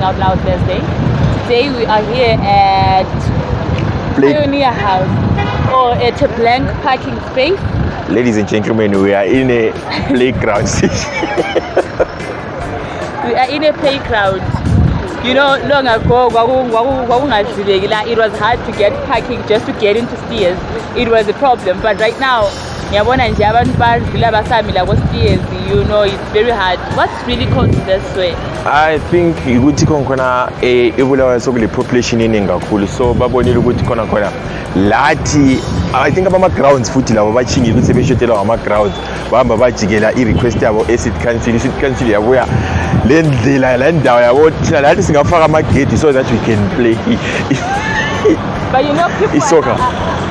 Out Loud Thursday. Today we are here at Pioneer House, or at a blank parking space. Ladies and gentlemen, we are in a playground. We are in a playground. You know, long ago, it was hard to get parking just to get into stairs. It was a problem, but right now, you know, it's very hard. What's really causing this way? I think ukuthi khona ebulawa sokule population eningi kakhulu, so babonile ukuthi khona lathi I think ama grounds futhi labo bachinga ukuthi sebeshotela ama grounds bahamba bajikela I request yabo city council yabuya le ndlela la ndawo yabo thina lathi singafaka ama gate so that we can play. But you know, people are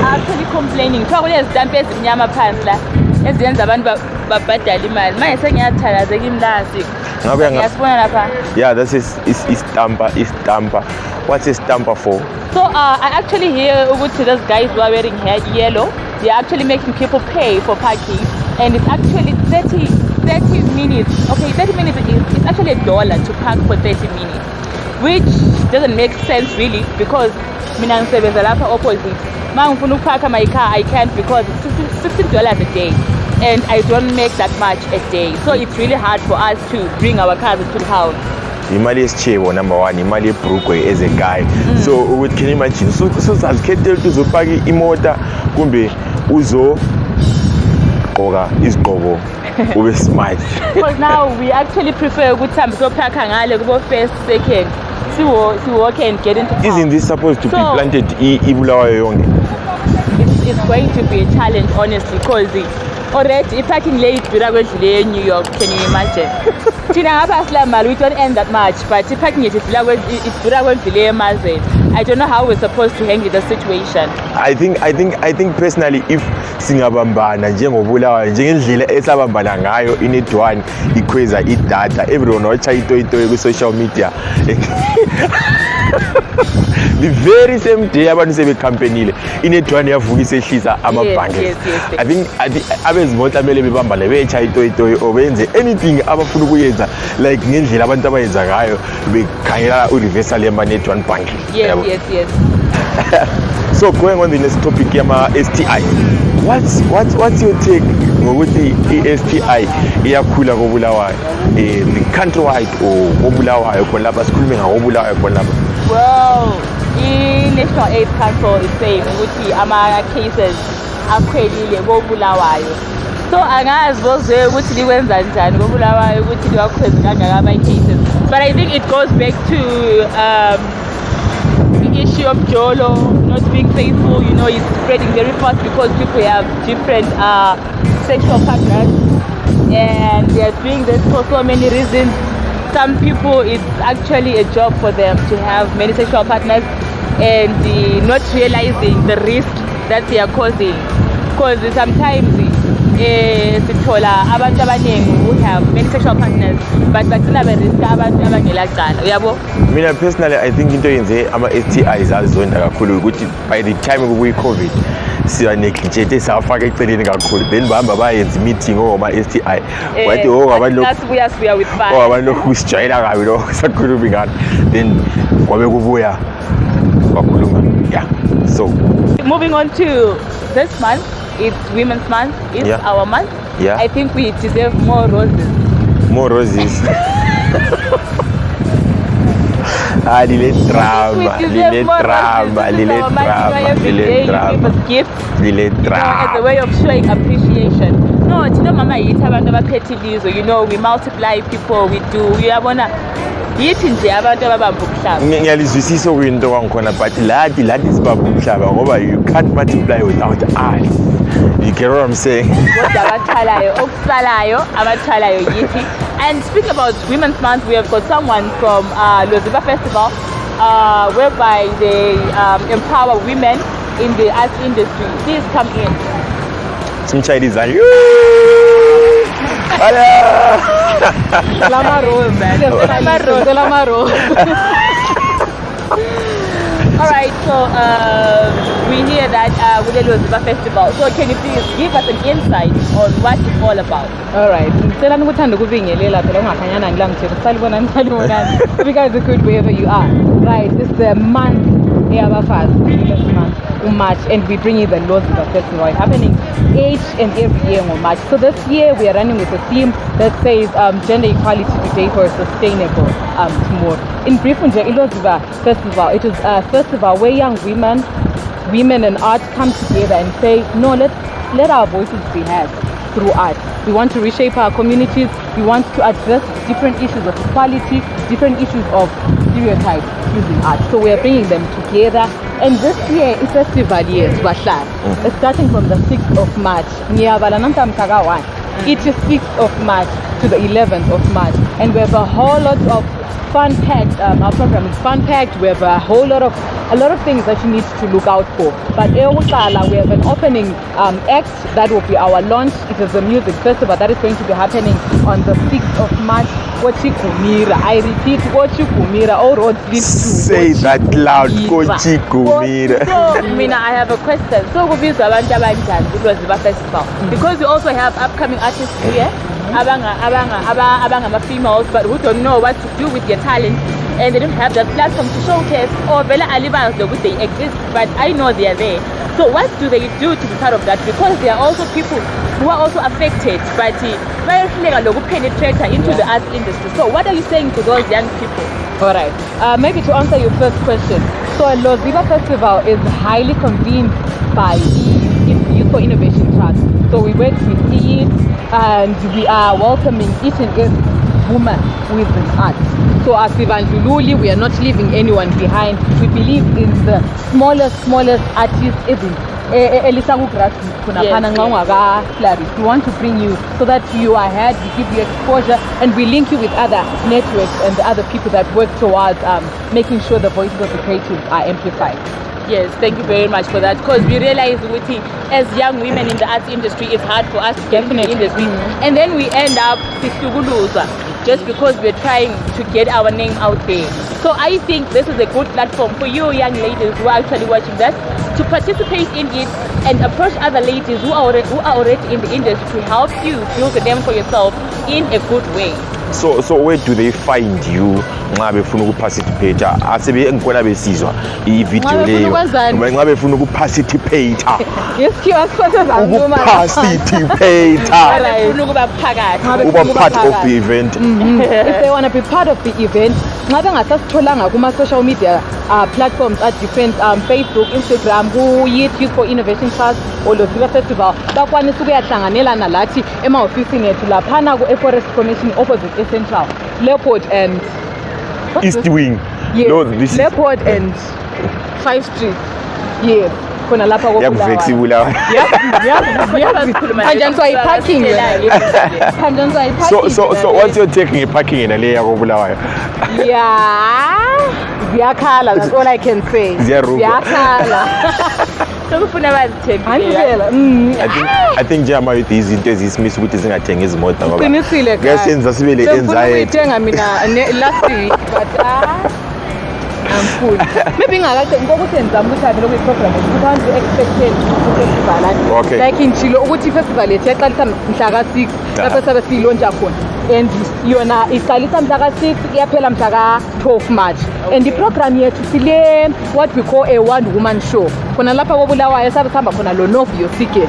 actually complaining. Yeah, this is stamper. What's a stamper for? So I actually hear to those guys who are wearing hair yellow. They're actually making people pay for parking, and it's actually 30 minutes. Okay, 30 minutes is actually $1 to park for 30 minutes, which doesn't make sense really, because mina ngisebenza lapha opposite. Mangifuna ukupaka my car, I can't, because it's $16 a day, and I don't make that much a day. So it's really hard for us to bring our cars into the house. Imali yesichebo number 1, imali yebrugwe as a guy. So what can you imagine? So sazikhethe uzopaka imota kumbe uzo qoka izigqoko ube smart. Because now we actually prefer ukuthi hambe sopaka ngale kubo first, second. To walk and get into town. Isn't this supposed to be planted ibulawayo yonke? It's going to be a challenge, honestly, because already parking late in New York, can you imagine? We don't earn that much, but parking it is I don't know how we're supposed to handle the situation. I think personally, if singabambana njengobulawayo njengendlela esabambana ngayo inedwane ikhweza idata, everyone watcha itoyitoy ku social media. The very same day abantu sebecampaignile inedwane yavuka isehlisa amabhange. I think abezimota mele bebambana becha itoyitoy or benze anything abafuna ukuyenza like ngendlela abantu abayenza ngayo bekhangela ureversal yama nedwane bank. Yes. So going on the next topic yama STI. What's your take ngokuthi iSTI iyakhula kobulawayo the countrywide or kobulawayo khona lapha sikhulume ngobulawayo khona lapha? Well, i-National AIDS Council is saying ukuthi ama cases akhwelile kobulawayo. So angazi boze ukuthi likwenza njani kobulawayo ukuthi likwakhweza kangaka ama cases. But I think it goes back to issue of Jolo not being faithful. You know, it's spreading very fast because people have different sexual partners, and they are doing this for so many reasons. Some people, it's actually a job for them to have many sexual partners, and not realizing the risk that they are causing, because sometimes abantu abaningi who have many sexual partners but bagcina beriska abantu abangelaqala uyabo. Mina personally I think into yenze ama STIs azonda kakhulu ukuthi by the time kuyi-COVID siya negligent esafaka eceleni kakhulu, then bahamba bayenza meeting ngoma STI wathi abantu sibuya with fun abantu kusijayela kabi lo sakhuluma ngani, then kwabe kubuya kwakhuluma. Yeah, so moving on to this month. It's Women's Month. It's our month. Yeah. I think we deserve more roses. More roses. Lile drama. As a way of showing appreciation. No, you know, Mama, you have another petty lizo. You know, we multiply people. We do. We have one. Ngiyalizwisisa kwinto kwangikhona, but lathi sibaba umhlaba ngoba you can't multiply without eyes. You get what I'm saying? And speaking about Women's Month, we have got someone from Loziba Festival, whereby they empower women in the arts industry. Please come in. Some Chinese are Alright, so we hear that with the Loziba Festival. So can you please give us an insight on what it's all about? All right. You guys are good wherever you are. Right. It's the month, March, and we bring you the Loziba Festival happening each and every year in March. So this year we are running with a theme that says gender equality today for a sustainable tomorrow. In brief, Loziba Festival, it is a festival where young women and art come together and say, no, let our voices be heard through art. We want to reshape our communities. We want to address different issues of equality, different issues of stereotypes using art. So we are bringing them together. And this year, it's festival year, it's starting from the 6th of March. It is 6th of March to the 11th of March. And we have a whole lot of fun-packed, our program is fun-packed. We have a lot of things that you need to look out for. But we have an opening act that will be our launch. It is a music festival that is going to be happening on the 6th of March. I repeat, all roads lead to say that loud, Kochikumira. So, Mina, I have a question. So, it was the festival because we also have upcoming artists here. Abanga females, but who don't know what to do with their talent, and they don't have the platform to showcase, or Bella Alibas, they exist, but I know they are there. So what do they do to be part of that? Because there are also people who are also affected by the penetrator into the arts industry. So what are you saying to those young people? All right. Maybe to answer your first question. So Loziba Festival is highly convened by Youth for Innovation Trust. So we work with EYD and we are welcoming each and every woman who is in art. So as Ivandlululi, we are not leaving anyone behind. We believe in the smallest artists, even we want to bring you so that you are ahead, we give you exposure, and we link you with other networks and the other people that work towards making sure the voices of the creatives are amplified. Yes, thank you very much for that, because we realize as young women in the arts industry, it's hard for us to get into the industry, and then we end up just because we're trying to get our name out there. So I think this is a good platform for you young ladies who are actually watching that to participate in it and approach other ladies who are already in the industry to help you build a name for yourself in a good way. So where do they find you? Participate. Asebe ngikona besizwa i-video leyo. Ngabe ufuna ukuparticipate. Yes, participate. Uba part of the event. If they want to be part of the event, ngabe ngasasitholanga kuma social media platforms at different Facebook, Instagram, Youth for Innovation Trust or Loziba Festival. Bakwanisa ukuyahlanganela nalathi ema-ofisini ethu laphana ku-Forest Commission opposite eCentral, Leopold and East Wing. Yes. No, this Leopold and 5th Street. Yes. Kona lapha kokulawa. So what's your taking parking in a layer kokulawa? Yeah. Ziyakhala, that's all I can say. Ziyakhala. I think Jama with these izinto ukuthi zingathenga izimoto ngoba kuyasenza sibe le anxiety. Last week, but I'm cool. Maybe ngokuthi ngizama ukuthi lokho iprogram abantu expected festival like in Chilo ukuthi festival yethu yaqalisa mhla ka-6 lapho sabe siyilontsha khona, and yona iqalisa mhla ka-6 iyaphela mhla ka-12 March. And the program yethu sile what we call a one woman show khona lapha koBulawayo sabe sihamba khona lo Novio Sikeli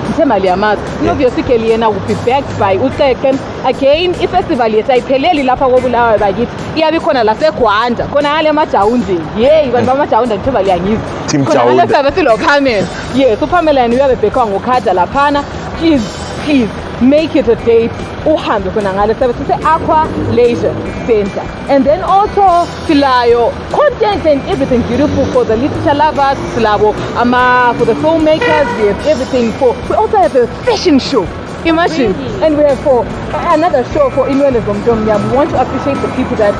Mthemali yamazi. Novio Sikeli yena will be backed by uCeke. Again ifestival yethu ayipheleli lapha koBulawayo bakithi, iyabe khona laseGwanda khona ngale majawundi. Hey bantu bamajawundi Mthemali yangizi khona sabe silo Pamela. Yes, uPamela yena uyabe bhekwa ngokhada laphana. Please make it a date. Uhambe khona ngale sabe sise Aqua Leisure Center. And then also silayo content and everything beautiful for the literature lovers, silabo for the filmmakers, we have everything for. We also have a fashion show. Imagine. Really? And we have for another show for Inwele Zomjomya. We want to appreciate the people that,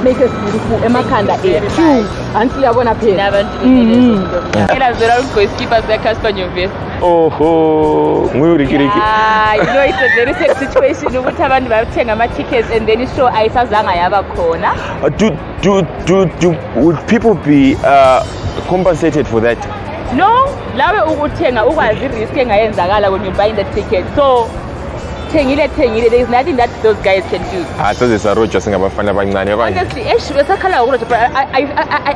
make us beautiful. Emakanda true. Until I want to pay. Oh, it's a very sad situation. Tickets and then show would people be compensated for that? No, lawe ukuthenga ukwazi risk engayenzakala when you buying the ticket. So thengile there is nothing that those guys can do. So there's a road singabafana abancane okanye. Honestly, I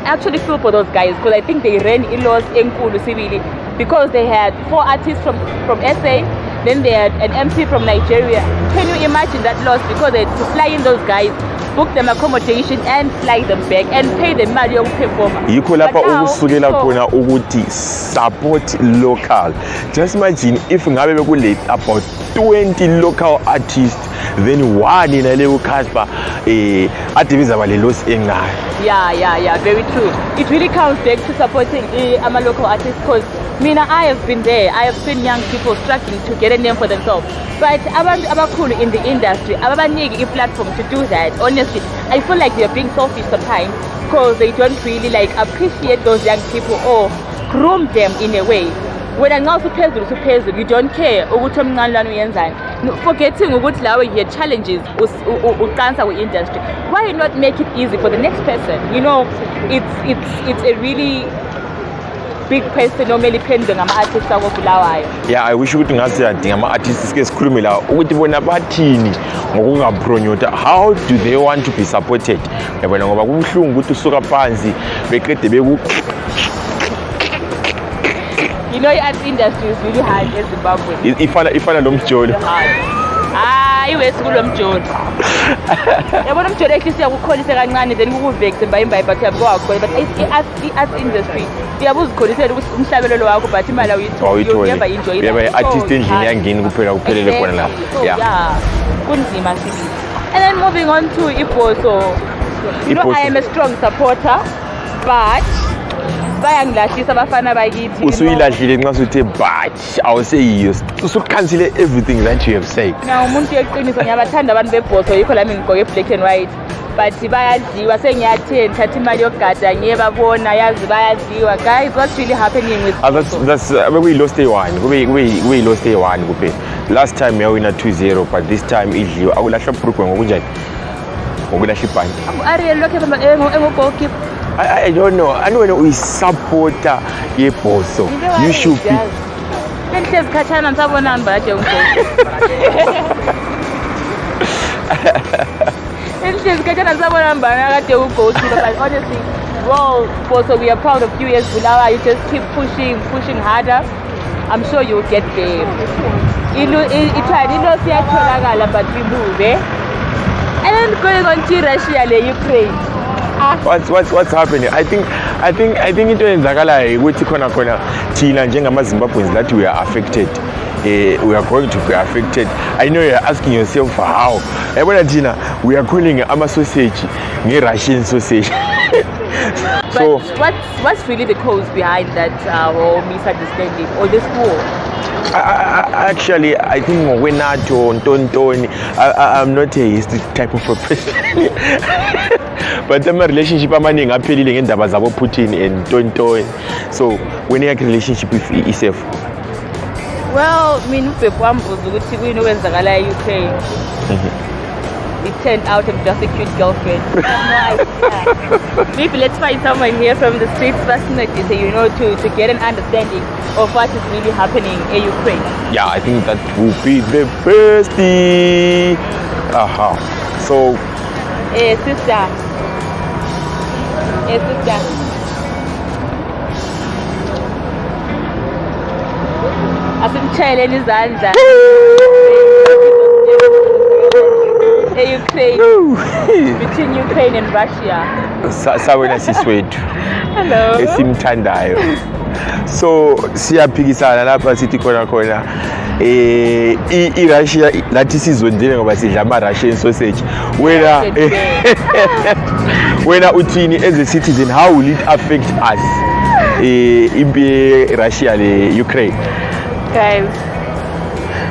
actually feel for those guys because I think they ran a loss enkulu sibili because they had 4 artists from SA, then they had an MC from Nigeria. Can you imagine that loss because they had to fly in those guys, book them accommodation and fly them back and pay them money yokuperforma. Yikho lapha ukusukela khona ukuthi support local. Just imagine if ngabe bekule about 20 local artists, then one in a level Casper ativiza bale loss engayo. Yeah, very true. It really comes back to supporting our local artists because I have been there. I have seen young people struggling to get a name for themselves. But abantu abakhulu in the industry, ababaniki a platform to do that. Honestly, I feel like they're being selfish sometimes because they don't really appreciate those young people or groom them in a way. When I know you don't care ukuthi omncane lana uyenzani. Forgetting ukuthi lawe your challenges uqansa with industry. Why not make it easy for the next person? It's a really big question normally pending ama-artists akobulawayo. Yeah, I wish ukuthi ngathi yadinga ama-artists ke sikhulume la ukuthi bona bathini ngokungapronyota. How do they want to be supported? Yabona ngoba kubuhlungu ukuthi usuka phansi beqede beku. Art industry is really hard in Zimbabwe. Ifana lomjolo. Iwesi kulomjolo. Yabona umjolo actually siyakukholisa kancane then kukuvexe mbayimbayi but uyabukho but art industry uyabuzikholisela ukuthi umhlabelelo wakho but imali awuyitholi. Never enjoy. Yaba artist endlini yangini kuphela kuphelele khona la. Yeah. Kunzima sibili. And then moving on to Iposo. I am a strong supporter but bayangilahlisa abafana bakithi. Usuyilahlile nxa uthe but awuseyiyo. Usukhansile everything that you have said. Na umuntu yeqiniso ngiyabathanda abantu bebhoso yikho lami ngigqoke black and white. But bayadliwa sengiyatheni thatha imali yokugada ngiyebabona yazi bayadliwa. Guys, what's really happening with that's we lost a1. We lost a1 kuphela. Last time we wina 2-0 but this time idliwa. Akulahla Brooklyn ngokunjani? Ngokulahla ibhani. Ariel lokho engogokip. I don't know. I know when we supporter yebhoso. You should be. Enhlezi khatshana nisabonani baje ngoko. Enhlezi khatshana nisabonani bana kade ugoalkeeper but honestly, well, Boso, we are proud of you as Bulawayo. You just keep pushing harder. I'm sure you'll get there. Ilo siyatholakala but we move, eh? And then going on to Russia le Ukraine. What's happening? I think into enzakalayo ukuthi khona thina njengama-Zimbabweans that we are affected. We are going to be affected. I know you're asking yourself how. Yabona thina we are calling ama-sausage nge-Russian sausage. So what's really the cause behind that whole misunderstanding or this war? Actually, I think when I'm not a type of a person. But the relationship amaningi aphelile ngendaba zabo Putin and Tonton. So when you have a relationship with yourself. Well, mina ubhebhu wami ukuthi kuyini okwenzakala e-Ukraine. It turned out I'm just a cute girlfriend. Maybe let's find someone here from the streets fascinated, to get an understanding of what is really happening in Ukraine. Yeah, I think that would be the best thing. So. Sister. Asimtshayeleni izandla. Ukraine. Between Ukraine and Russia. Sawena siswethu. Hello. Esimthandayo. So siyaphikisana lapha sithi khona i-Russia lathi sizondile ngoba sidla ama-Russian sausage. Wena uthini as a citizen, how will it affect us? Russia le Ukraine. Guys,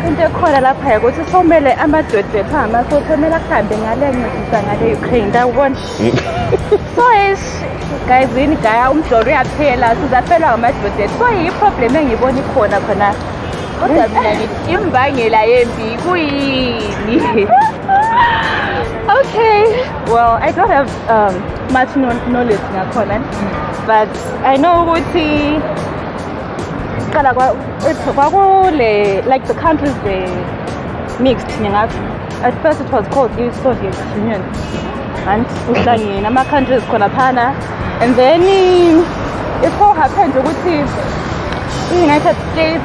into ekhona lapha ukuthi somele amadoda ephama sothomela kuhambe ngale ncedisa ngale Ukraine ndawubona. So guys, yini gaya umdlalo uyaphela sizaphela ngamadoda. So i-problem engibona ikhona khona. Kodwa mina ngithi imbangela yempi kuyini? Okay, well, I don't have much knowledge ngakhona, but I know ukuthi kuqala like the countries were mixed ngingathi. At first it was called the Soviet Union and uhlangene ama-countries khona phana, and then it so happened ukuthi i-United States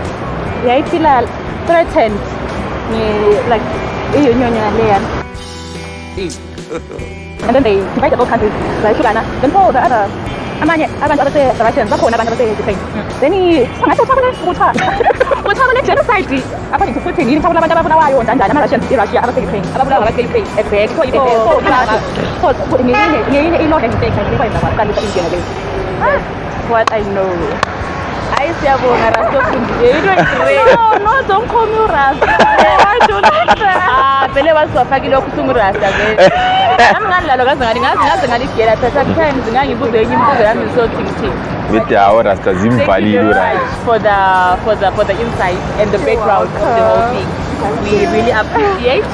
yayifila threatened like i-union leya. And then they divided those countries zayihlukana. Then for the other amanye abantu abase-Russians bakhona abantu abase-Ukraine. Then ngathi uthabele genocide according to Putin, yini abantu ababulawayo njani ama-Russians i-Russia abase-Ukraine ababulawa abase-Ukraine exactly. So ngeyinye i-law mistake ayikwenza kwaqalisa indlela leyo. What I know. Hayi siyabonga Rastofundile. No, don't call me Rasta. I don't like that. Phela wasifakile okuthungu Rasta vele. Nami ngandlalo ngaze ngaligela sometimes ngangibuze enye imibuzo yami so thing. Bethe hawo Rasta zimvalile right for the insight and the background of the whole thing. We really appreciate.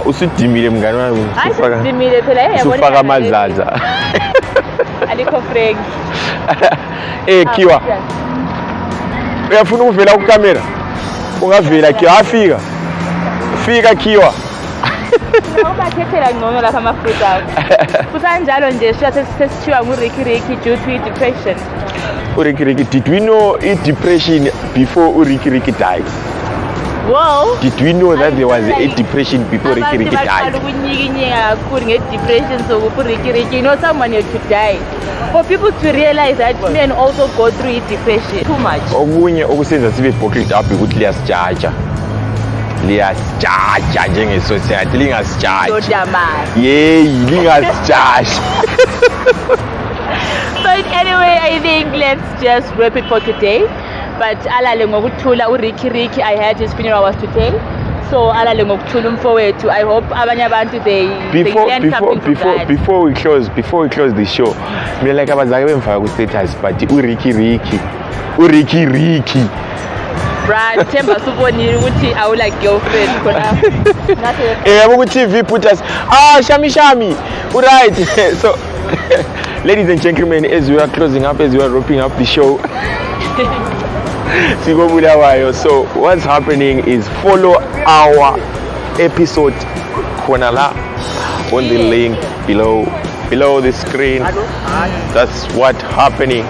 Usudimile mngani wami. Usudimile phela yebo. Usufaka amazaza. Alikho Frank. Kiwa. Uyafuna ukuvela ku camera? Ungavela Kiwa, fika Kiwa. Ngoba khethela ngcono lapha amafruit akho. Kusanjalo nje sesithiwa nguricky due to depression. Uricky, did we know depression before Uricky died? Whoa. Did we know that there was a depression before Uricky died? Depression, so you know someone had to die. For people to realize that men also go through depression too much. Okunye okusenza sibe hypocrite up ukuthi liyasijaja njengesociety lingasijaji. Lingasijaji. So anyway, I think let's just wrap it for today. But alale ngokuthula Ricky, I heard his funeral was today. So alale ngokuthula umfowethu. I hope abanye abantu they learn something from that. Before we close the show, mina like abazake bemfaka ku status but Ricky. Brand Themba subonile ukuthi awula girlfriend khona. Yabo ku TV put us shami. Right. So ladies and gentlemen, as we are closing up, as we are wrapping up the show, so what's happening is follow our episode khona on the link below the screen. That's what's happening.